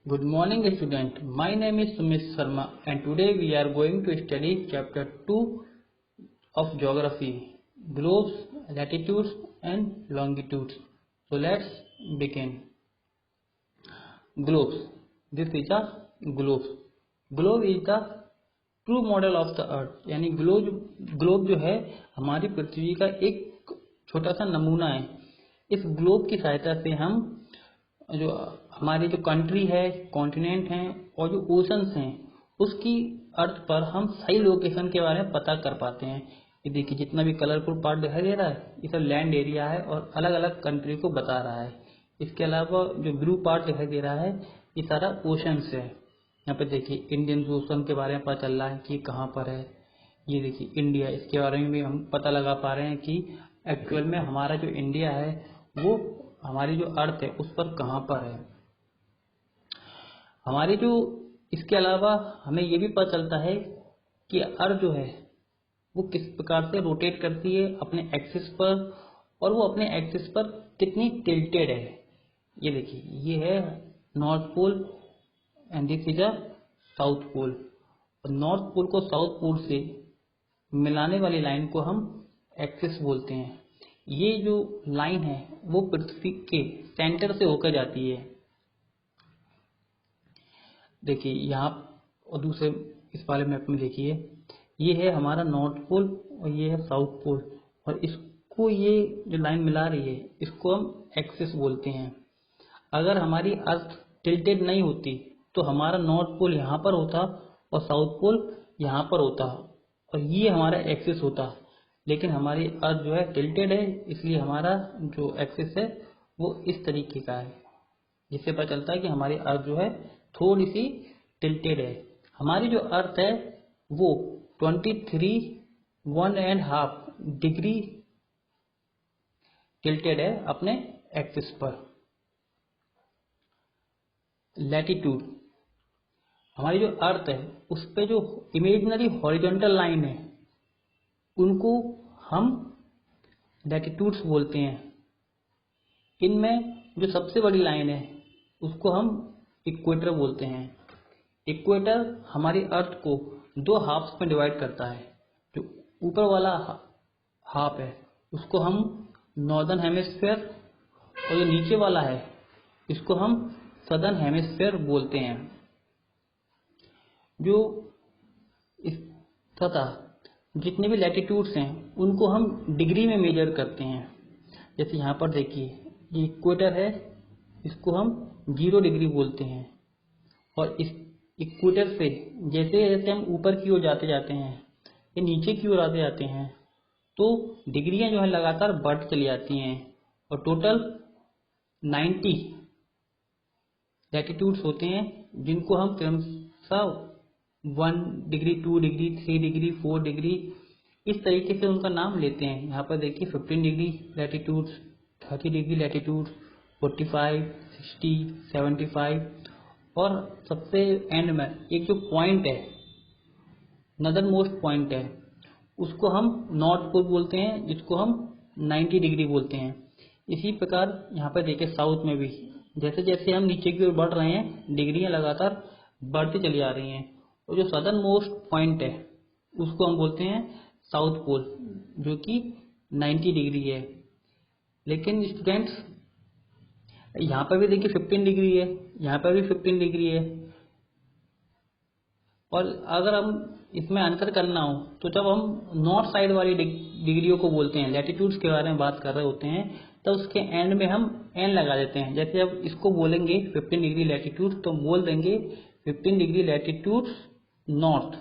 Good morning student. My name is Sumit Sharma and today we are going to study chapter 2 of geography, globes, latitudes and longitudes. So let's begin. Globes. This is a globe. Globe is the true model of the earth. यानी globe जो है हमारी पृथ्वी का एक छोटा सा नमूना है। इस ग्लोब की सहायता से हम जो हमारी जो कंट्री है, कॉन्टिनेंट हैं और जो ओशंस हैं उसकी अर्थ पर हम सही लोकेशन के बारे में पता कर पाते हैं। ये देखिए जितना भी कलरफुल पार्ट दिखाई दे रहा है ये सब लैंड एरिया है और अलग अलग कंट्री को बता रहा है। इसके अलावा जो ब्लू पार्ट दिखाई दे रहा है ये सारा ओशंस है। यहाँ पे देखिए इंडियन ओशन के बारे में पता चल रहा है कि कहाँ पर है। ये देखिए इंडिया, इसके बारे में भी हम पता लगा पा रहे हैं कि एक्चुअल में हमारा जो इंडिया है वो हमारी जो अर्थ है उस पर कहाँ पर है। हमारी जो इसके अलावा हमें ये भी पता चलता है कि अर्थ जो है वो किस प्रकार से रोटेट करती है अपने एक्सिस पर और वो अपने एक्सिस पर कितनी टिल्टेड है। ये देखिए ये है north pole and this is a south pole. और नॉर्थ पोल को साउथ पोल से मिलाने वाली लाइन को हम एक्सिस बोलते हैं। ये जो लाइन है वो पृथ्वी के सेंटर से होकर जाती है। देखिए यहाँ और दूसरे इस वाले मैप में देखिए ये है हमारा नॉर्थ पोल और ये है साउथ पोल और इसको ये जो लाइन मिला रही है इसको हम एक्सिस बोलते हैं। अगर हमारी अर्थ टिल्टेड नहीं होती तो हमारा नॉर्थ पोल यहाँ पर होता और साउथ पोल यहाँ पर होता और ये हमारा एक्सिस होता। लेकिन हमारी अर्थ जो है टिल्टेड है इसलिए हमारा जो एक्सिस है वो इस तरीके का है, जिससे पता चलता है कि हमारी अर्थ जो है थोड़ी सी टिल्टेड है। हमारी जो अर्थ है वो 23.1½ डिग्री टिल्टेड है अपने एक्सिस पर। लैटिट्यूड, हमारी जो अर्थ है उस पे जो इमेजिनरी हॉरिजॉन्टल लाइन है उनको हम लैटिट्यूड्स बोलते हैं। इनमें जो सबसे बड़ी लाइन है उसको हम इक्वेटर बोलते हैं। इक्वेटर हमारी अर्थ को दो हाफ्स में डिवाइड करता है। जो ऊपर वाला हाफ है उसको हम नॉर्दर्न हेमिस्फीयर और जो नीचे वाला है इसको हम सदर्न हेमिस्फीयर बोलते हैं। जो इस तथा जितने भी लैटिट्यूड्स हैं उनको हम डिग्री में मेजर करते हैं। जैसे यहाँ पर देखिए ये इक्वेटर है, इसको हम 0 डिग्री बोलते हैं। और इस इक्वेटर से जैसे जैसे हम ऊपर की ओर जाते जाते हैं या नीचे की ओर आते जाते हैं तो डिग्रियां जो है लगातार बढ़ती चली जाती हैं और टोटल 90 लैटिट्यूड्स होते हैं जिनको हम क्रमशः 1 डिग्री, 2 डिग्री, 3 डिग्री, 4 डिग्री इस तरीके से उनका नाम लेते हैं। यहाँ पर देखिए 15 डिग्री लैटिट्यूड्स, 30 डिग्री लैटिट्यूड्स, 45, 60, 75 और सबसे एंड में एक जो पॉइंट है नदर्न मोस्ट पॉइंट है उसको हम नॉर्थ पोल बोलते हैं, जिसको हम 90 डिग्री बोलते हैं। इसी प्रकार यहाँ पर देखिए साउथ में भी जैसे जैसे हम नीचे की ओर बढ़ रहे हैं डिग्रियां लगातार बढ़ती चली आ रही हैं। और जो सदर्न मोस्ट पॉइंट है उसको हम बोलते हैं साउथ पोल जो कि 90 डिग्री है। लेकिन स्टूडेंट्स यहाँ पर भी देखिए 15 डिग्री है, यहाँ पर भी 15 डिग्री है। और अगर हम इसमें अंतर करना हो तो जब हम नॉर्थ साइड वाली डिग्रियों को बोलते हैं, लैटिट्यूड्स के बारे में बात कर रहे होते हैं तो उसके एंड में हम एन लगा देते हैं। जैसे अब इसको बोलेंगे 15 डिग्री लैटिट्यूड तो बोल देंगे 15 डिग्री लैटिट्यूड नॉर्थ।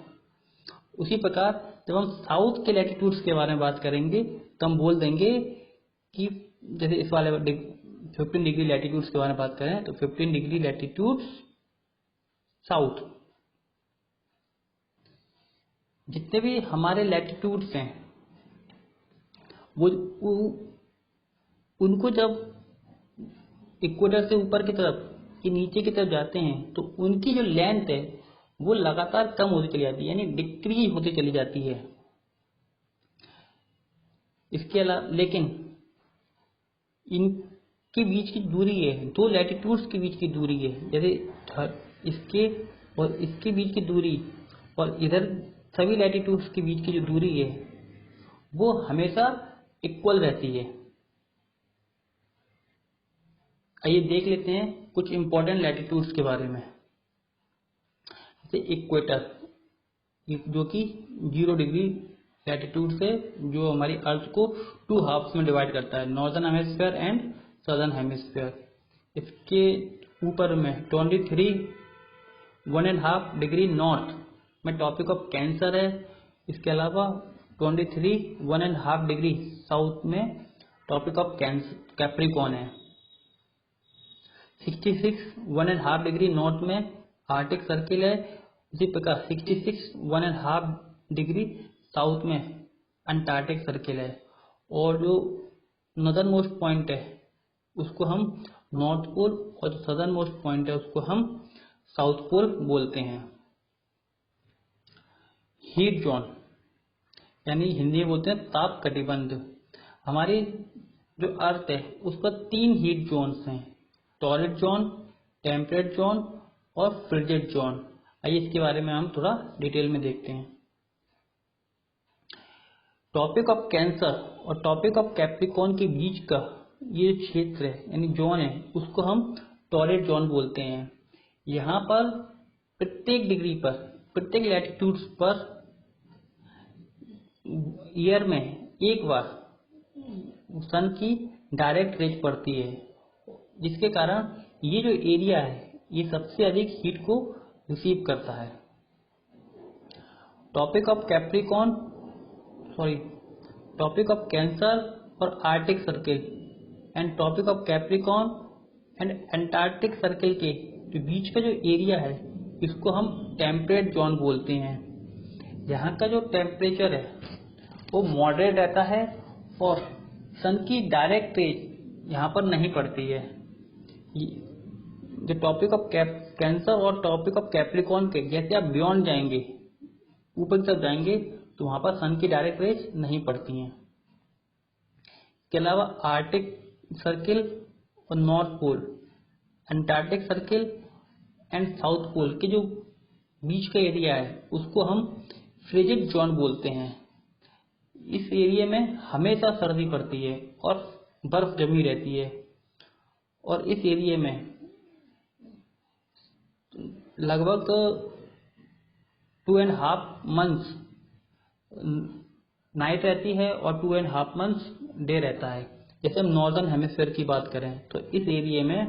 उसी प्रकार जब हम साउथ के लैटिट्यूड्स के बारे में बात करेंगे तो हम बोल देंगे कि जैसे इस वाले 15 डिग्री लैटिट्यूड्स के बारे में बात करें तो 15 डिग्री लैटिट्यूड साउथ। जितने भी हमारे लैटिट्यूड्स हैं वो उनको जब इक्वेटर से ऊपर की तरफ या नीचे की तरफ जाते हैं तो उनकी जो लेंथ है वो लगातार कम होती चली जाती है, यानी डिक्रीज होती चली जाती है। इसके अलावा लेकिन के बीच की दूरी है, दो लैटिट्यूड्स के बीच की दूरी है, जैसे इसके और इसके बीच की दूरी और इधर सभी लैटिट्यूड्स के बीच की जो दूरी है वो हमेशा इक्वल रहती है। आइए देख लेते हैं कुछ इंपॉर्टेंट लैटिट्यूड्स के बारे में। जैसे इक्वेटर, जो कि 0 डिग्री लैटिट्यूड से जो हमारी अर्थ को 2 हाफ्स में डिवाइड करता है, northern hemisphere and southern hemisphere. इसके ऊपर में 23 1.5 डिग्री नॉर्थ में टॉपिक ऑफ कैंसर है। इसके अलावा 23 1.5 डिग्री साउथ में टॉपिक ऑफ कैप्रिकॉर्न है। 66 1.5 डिग्री नॉर्थ में आर्टिक सर्किल है। इसी प्रकार 66 1.5 डिग्री साउथ में अंटार्कटिक सर्किल है। और जो नॉर्दर्न मोस्ट पॉइंट है उसको हम नॉर्थ पोल और जो सदर्न मोस्ट पॉइंट है उसको हम साउथ पोल बोलते हैं। हीट जोन यानी हिंदी में बोलते हैं ताप कटिबंध। हमारी जो अर्थ है उस पर 3 हीट जोन्स हैं, टॉर्रिड जोन, टेम्परेट जोन और फ्रिजिड जोन। आइए इसके बारे में हम थोड़ा डिटेल में देखते हैं। टॉपिक ऑफ कैंसर और टॉपिक ऑफ कैप्रिकॉर्न के बीच का ये क्षेत्र है यानी जोन है उसको हम टॉर्रिड जोन बोलते हैं। यहाँ पर प्रत्येक डिग्री पर, प्रत्येक लैटिट्यूड्स पर ईयर में एक बार सन की डायरेक्ट रेज पड़ती है, जिसके कारण ये जो एरिया है ये सबसे अधिक हीट को रिसीव करता है। Tropic of tropic of Cancer और Arctic circle and tropic of Capricorn and Antarctic circle के जो बीच का जो एरिया है इसको हम टेम्परेट जोन बोलते हैं। यहाँ का जो टेम्परेचर है वो मॉडरेट रहता है और सन की डायरेक्ट रेज यहाँ पर नहीं पड़ती है। जो टॉपिक ऑफ कैंसर और टॉपिक ऑफ कैप्रिकॉर्न के जैसे आप बियॉन्ड जाएंगे, ऊपर की तरफ जाएंगे तो वहां पर सन की डायरेक्ट रेज नहीं पड़ती हैं। इसके अलावा आर्टिक सर्किल और north pole, antarctic circle and south pole के जो बीच का एरिया है उसको हम फ्रिजिड जोन बोलते हैं। इस एरिया में हमेशा सर्दी पड़ती है और बर्फ जमी रहती है और इस एरिया में लगभग 2.5 मंथ्स नाइट रहती है और 2.5 मंथ्स डे रहता है। जैसे हम नॉर्दर्न हेमिस्फीयर की बात करें तो इस एरिया में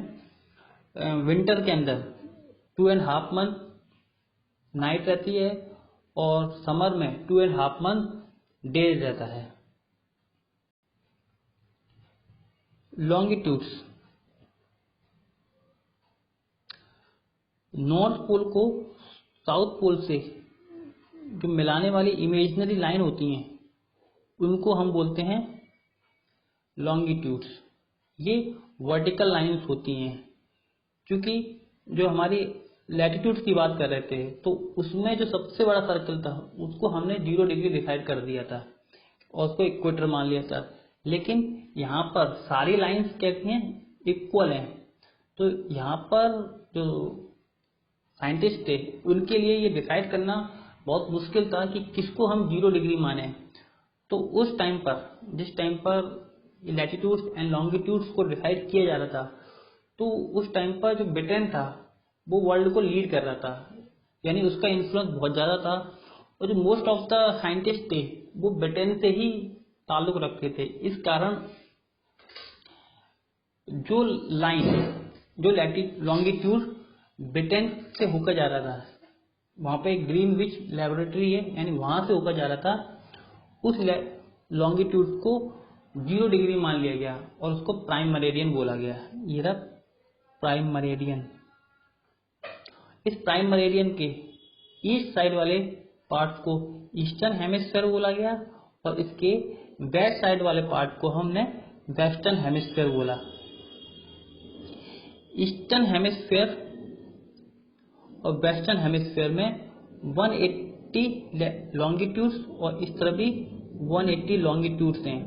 विंटर के अंदर 2.5 मंथ नाइट रहती है और समर में 2.5 मंथ डे रहता है। लॉन्गिट्यूड्स, नॉर्थ पोल को साउथ पोल से जो मिलाने वाली इमेजिनरी लाइन होती हैं उनको हम बोलते हैं लॉन्गिट्यूड्स। ये वर्टिकल लाइंस होती हैं। क्योंकि जो हमारी लैटिट्यूड्स की बात कर रहे थे तो उसमें जो सबसे बड़ा सर्कल था उसको हमने 0 डिग्री डिसाइड कर दिया था और उसको इक्वेटर मान लिया था। लेकिन यहाँ पर सारी लाइंस कहती हैं इक्वल हैं, तो यहाँ पर जो साइंटिस्ट थे उनके लिए ये डिसाइड करना बहुत मुश्किल था कि किसको हम 0 डिग्री माने। तो उस टाइम पर, जिस टाइम पर लैटिट्यूड्स एंड लॉन्गिट्यूड्स को डिसाइड किया जा रहा था, तो उस टाइम पर जो ब्रिटेन था वो वर्ल्ड को लीड कर रहा था, यानी उसका इन्फ्लुएंस बहुत ज़्यादा था। और जो मोस्ट ऑफ द साइंटिस्ट थे वो ब्रिटेन से ही ताल्लुक रखते थे। इस कारण जो लाइन, जो लॉन्गिट्यूड ब्रिटेन से होकर जा रहा था, वहाँ पे एक ग्रीनविच लेबोरेटरी है यानी वहाँ से होकर जा रहा था, उस लॉन्गिट्यूड को 0 डिग्री मान लिया गया और उसको प्राइम मेरिडियन बोला गया। ये रहा प्राइम मेरिडियन। इस प्राइम मेरिडियन के ईस्ट साइड वाले पार्ट को ईस्टर्न हेमिस्फीयर बोला गया और इसके वेस्ट साइड वाले पार्ट को हमने वेस्टर्न हेमिस्फीयर बोला। ईस्टर्न हेमिस्फीयर और वेस्टर्न हेमिस्फीयर में 180 लॉन्गिट्यूड्स और इस तरफ भी 180 लॉन्गिट्यूड्स हैं।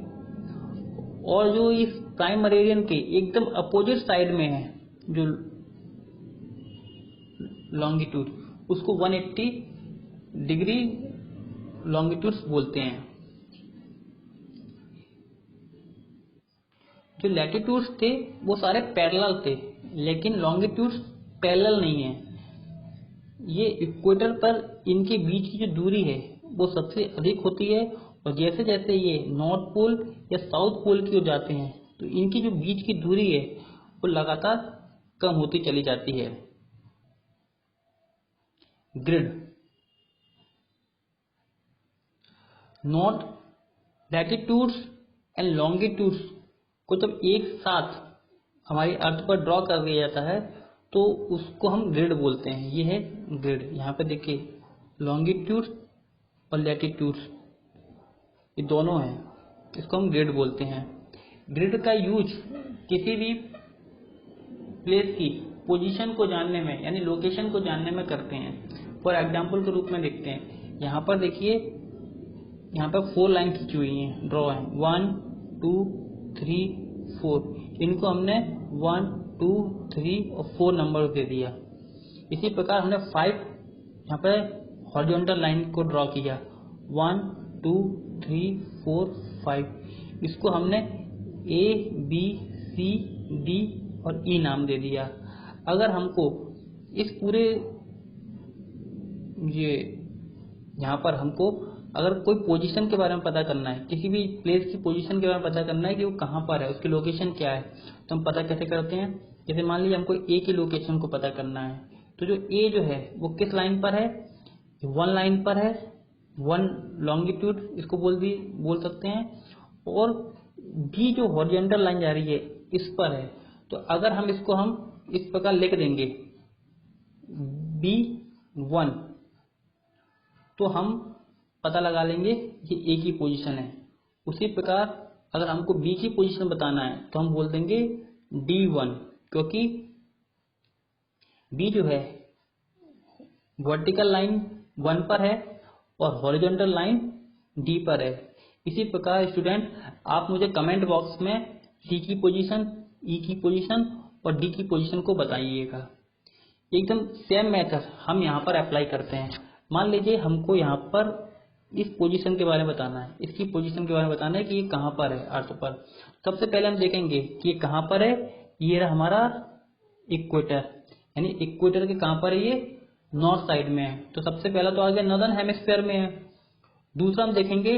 और जो इस प्राइम मेरिडियन के एकदम अपोजिट साइड में है जो लॉन्गिट्यूड, उसको 180 डिग्री लॉन्गिट्यूड्स बोलते हैं। जो लैटिट्यूड्स थे वो सारे पैरेलल थे, लेकिन लॉन्गिट्यूड्स पैरेलल नहीं है। ये इक्वेटर पर इनके बीच की जो दूरी है वो सबसे अधिक होती है, और जैसे जैसे ये नॉर्थ पोल या साउथ पोल की ओर जाते हैं तो इनकी जो बीच की दूरी है वो लगातार कम होती चली जाती है। Grid, north latitudes and longitudes को जब एक साथ हमारी अर्थ पर ड्रॉ कर दिया जाता है तो उसको हम ग्रिड बोलते हैं। ये है ग्रिड। यहाँ पे देखिए लॉन्गिट्यूड्स और लैटिट्यूड्स ये दोनों हैं, इसको हम ग्रिड बोलते हैं। ग्रिड का यूज किसी भी प्लेस की पोजीशन को जानने में यानी लोकेशन को जानने में करते हैं। फॉर एग्जाम्पल के रूप में देखते हैं, यहाँ पर देखिए यहाँ पर 4 लाइन खींची हुई हैं, ड्रॉ है 1 2 3 4। इनको हमने 1 2 3 और 4 नंबर दे दिया। इसी प्रकार हमने 5 यहाँ पर हॉरिजॉन्टल लाइन को ड्रॉ किया 1 2 3 4 5। इसको हमने A B C D और E नाम दे दिया। अगर हमको इस पूरे ये यहाँ पर हमको अगर कोई पोजीशन के बारे में पता करना है, किसी भी प्लेस की पोजीशन के बारे में पता करना है कि वो कहाँ पर है, उसकी लोकेशन क्या है, तो हम पता कैसे करते हैं। जैसे मान लीजिए हमको ए की लोकेशन को पता करना है, तो जो ए जो है वो किस लाइन पर है, 1 लाइन पर है, 1 लॉन्गिट्यूड इसको बोल सकते हैं, और बी जो हॉरिजॉन्टल लाइन जा रही है इस पर है। तो अगर हम इसको हम इस प्रकार लिख देंगे B1, तो हम पता लगा लेंगे ये ए की पोजीशन है। उसी प्रकार अगर हमको बी की पोजीशन बताना है तो हम बोल देंगे D1, क्योंकि बी जो है वर्टिकल लाइन 1 पर है और हॉरिजॉन्टल लाइन D पर है। इसी प्रकार स्टूडेंट आप मुझे कमेंट बॉक्स में सी की पोजीशन, ई की पोजीशन और डी की पोजीशन को बताइएगा। एकदम सेम मेथड हम यहाँ पर अप्लाई करते हैं। मान लीजिए हमको यहाँ पर इस पोजीशन के बारे में बताना है, इसकी पोजीशन के बारे में बताना है कि ये कहाँ पर है अर्थ पर। सबसे पहले हम देखेंगे कि ये कहाँ पर है। ये रहा हमारा इक्वेटर, यानी इक्वेटर के कहाँ पर है, ये नॉर्थ साइड में है। तो सबसे पहला तो आ गया नॉर्दर्न हेमिस्फीयर में है। दूसरा हम देखेंगे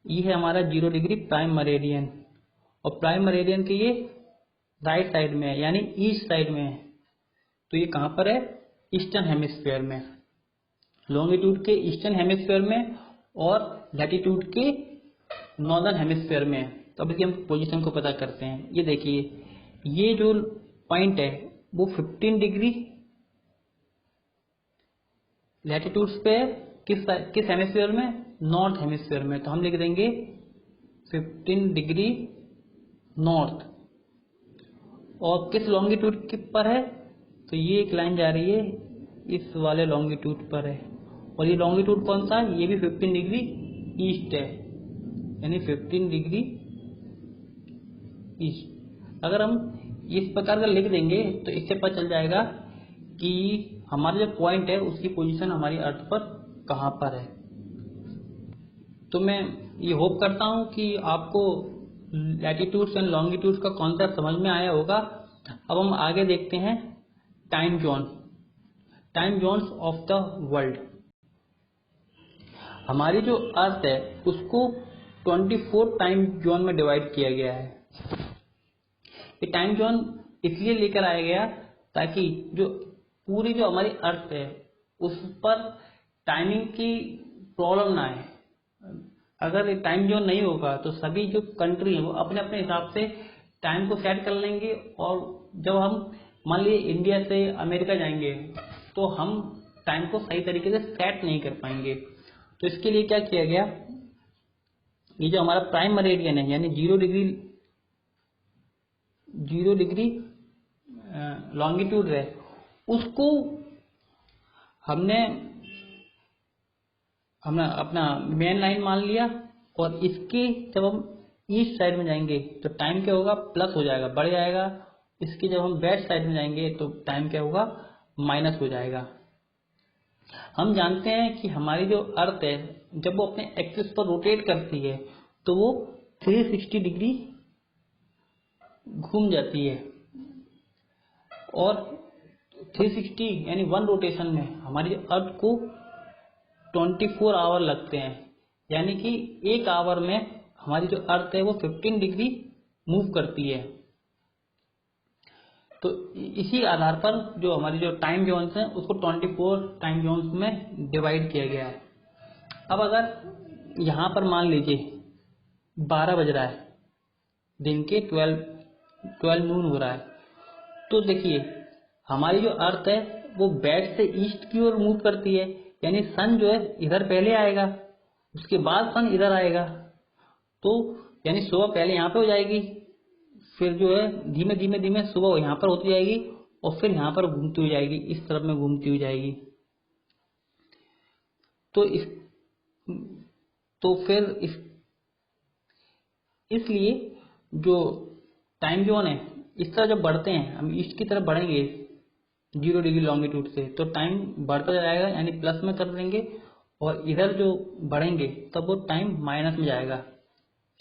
ये है हमारा 0 डिग्री प्राइम मेरिडियन, और प्राइम मेरिडियन के ये राइट साइड में है यानी ईस्ट साइड में है। तो ये कहाँ पर है, ईस्टर्न हेमिस्फीयर में, लॉन्गिट्यूड के ईस्टर्न हेमिस्फीयर में और लैटिट्यूड के नॉर्दर्न हेमिस्फीयर में। तो अब इसकी हम पोजीशन को पता करते हैं। ये देखिए ये जो पॉइंट है वो 15 डिग्री लैटिट्यूड्स पे किस हेमिस्फीयर में, नॉर्थ हेमिस्फीयर में। तो हम लिख देंगे 15 डिग्री नॉर्थ। और किस लॉन्गिट्यूड के पर है, तो ये एक लाइन जा रही है इस वाले लॉन्गिट्यूड पर है, और ये लॉन्गिट्यूड कौन सा है, ये भी 15 डिग्री ईस्ट है, यानी 15 डिग्री ईस्ट। अगर हम इस प्रकार का लिख देंगे तो इससे पता चल जाएगा कि हमारा जो पॉइंट है उसकी पोजीशन हमारी अर्थ पर कहाँ पर है। तो मैं ये होप करता हूँ कि आपको लैटिट्यूड्स एंड लॉन्गिट्यूड्स का कॉन्सेप्ट समझ में आया होगा। अब हम आगे देखते हैं time zones of the world. हमारी जो अर्थ है उसको 24 टाइम जोन में डिवाइड किया गया है। ये टाइम जोन इसलिए लेकर आया गया ताकि जो पूरी जो हमारी अर्थ है उस पर टाइमिंग की प्रॉब्लम ना आए। अगर टाइम जोन नहीं होगा तो सभी जो कंट्री है वो अपने अपने हिसाब से टाइम को सेट कर लेंगे, और जब हम मान लीजिए इंडिया से अमेरिका जाएंगे तो हम टाइम को सही तरीके से सेट नहीं कर पाएंगे। तो इसके लिए क्या किया गया, ये जो हमारा प्राइम मेरिडियन है यानी 0 डिग्री लॉन्गिट्यूड है, उसको हमने अपना मेन लाइन मान लिया, और इसके जब हम ईस्ट साइड में जाएंगे तो टाइम क्या होगा, प्लस हो जाएगा, बढ़ जाएगा। इसके जब हम वेस्ट साइड में जाएंगे तो टाइम क्या होगा, माइनस हो जाएगा। हम जानते हैं कि हमारी जो अर्थ है जब वो अपने एक्सिस पर रोटेट करती है तो वो 360 डिग्री घूम जाती है, और 360 यानी वन रोटेशन में हमारी अर्थ को 24 आवर लगते हैं, यानी कि एक आवर में हमारी जो अर्थ है वो 15 डिग्री मूव करती है। तो इसी आधार पर जो हमारी जो टाइम जोन्स हैं उसको 24 टाइम जोन्स में डिवाइड किया गया है। अब अगर यहाँ पर मान लीजिए 12 बज रहा है, दिन के 12 नून हो रहा है, तो देखिए हमारी जो अर्थ है वो वेस्ट से ईस्ट की ओर मूव करती है, यानी सन जो है इधर पहले आएगा, उसके बाद सन इधर आएगा। तो यानी सुबह पहले यहाँ पे हो जाएगी, फिर जो है धीमे धीमे धीमे सुबह यहाँ पर होती जाएगी, और फिर यहाँ पर घूमती हुई जाएगी, इस तरफ में घूमती हुई जाएगी। तो फिर इसलिए जो टाइम जोन है इस तरह जब बढ़ते हैं, हम ईस्ट की तरफ बढ़ेंगे 0 डिग्री लॉन्गिट्यूड से, तो टाइम बढ़ता जाएगा, यानी प्लस में कर देंगे, और इधर जो बढ़ेंगे तब वो टाइम माइनस में जाएगा।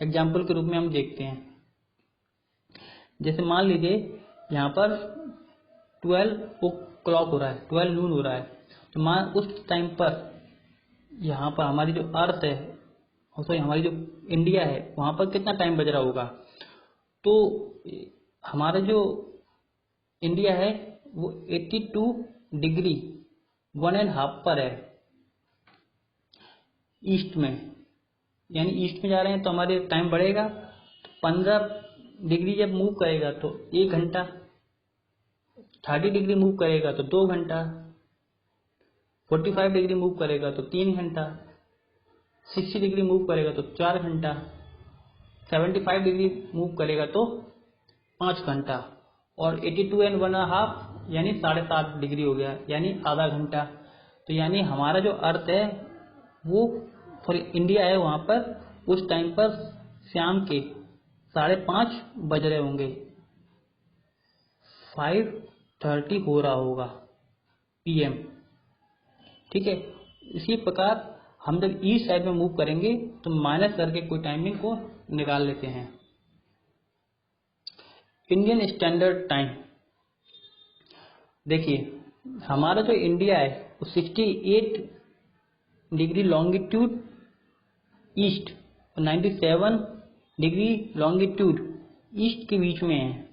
एग्जाम्पल के रूप में हम देखते हैं, जैसे मान लीजिए यहाँ पर 12 o'clock हो रहा है, 12 नून हो रहा है, तो उस टाइम पर यहाँ पर हमारी जो अर्थ है, सॉरी हमारी जो इंडिया है, वहाँ पर कितना टाइम बज रहा होगा। तो हमारा जो इंडिया है वो 82 डिग्री 1.5 पर है ईस्ट में, यानी ईस्ट में जा रहे हैं तो हमारे टाइम बढ़ेगा। तो 15 डिग्री जब मूव करेगा तो 1 घंटा, 30 डिग्री मूव करेगा तो 2 घंटा, 45 डिग्री मूव करेगा तो 3 घंटा, 60 डिग्री मूव करेगा तो 4 घंटा, 75 डिग्री मूव करेगा तो 5 घंटा, और 82 and 1.5 यानी 7.5 डिग्री हो गया, यानी आधा घंटा। तो यानी हमारा जो अर्थ है वो फॉर इंडिया है, वहाँ पर उस टाइम पर शाम के 5:30 बज रहे होंगे, 5:30 हो रहा होगा PM। ठीक है, इसी प्रकार हम जब ईस्ट साइड में मूव करेंगे तो माइनस करके कोई टाइमिंग को निकाल लेते हैं। इंडियन स्टैंडर्ड टाइम, देखिए हमारा जो इंडिया है वो 68 डिग्री लॉन्गिट्यूड ईस्ट और 97 डिग्री लॉन्गिट्यूड ईस्ट के बीच में है।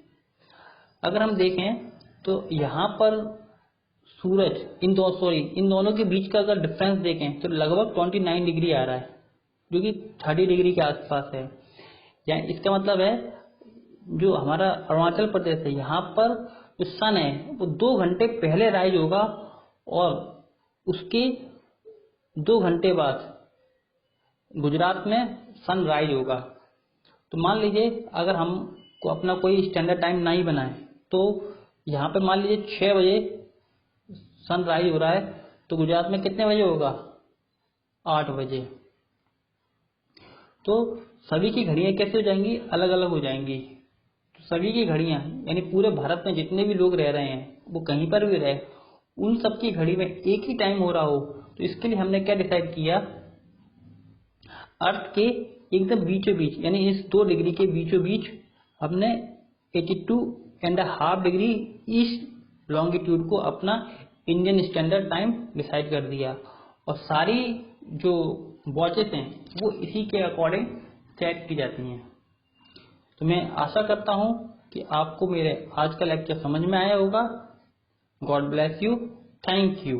अगर हम देखें तो यहाँ पर सूरज इन दोनों के बीच का अगर डिफरेंस देखें तो लगभग 29 डिग्री आ रहा है, जो कि 30 डिग्री के आसपास है। यानी इसका मतलब है जो हमारा अरुणाचल प्रदेश है, यहाँ पर जो सन है वो 2 घंटे पहले राइज होगा, और उसके 2 घंटे बाद गुजरात में सन राइज होगा। तो मान लीजिए अगर हमको अपना कोई स्टैंडर्ड टाइम नहीं बनाए तो यहाँ पे मान लीजिए 6 बजे सन राइज हो रहा है, तो गुजरात में कितने बजे होगा, 8 बजे। तो सभी की घड़ियाँ कैसे हो जाएंगी, अलग अलग हो जाएंगी। तो सभी की घड़ियाँ यानी पूरे भारत में जितने भी लोग रह रहे हैं, वो कहीं पर भी रहे, उन सब की घड़ी में एक ही टाइम हो रहा हो। तो इसके लिए हमने क्या डिसाइड किया, अर्थ के एकदम बीचों बीच यानी इस 2 डिग्री के बीचों बीच हमने 82.5 डिग्री ईस्ट लॉन्गिट्यूड को अपना इंडियन स्टैंडर्ड टाइम डिसाइड कर दिया, और सारी जो वॉचेस हैं वो इसी के अकॉर्डिंग सेट की जाती हैं। तो मैं आशा करता हूँ कि आपको मेरे आज का लेक्चर समझ में आया होगा। God bless you, thank you.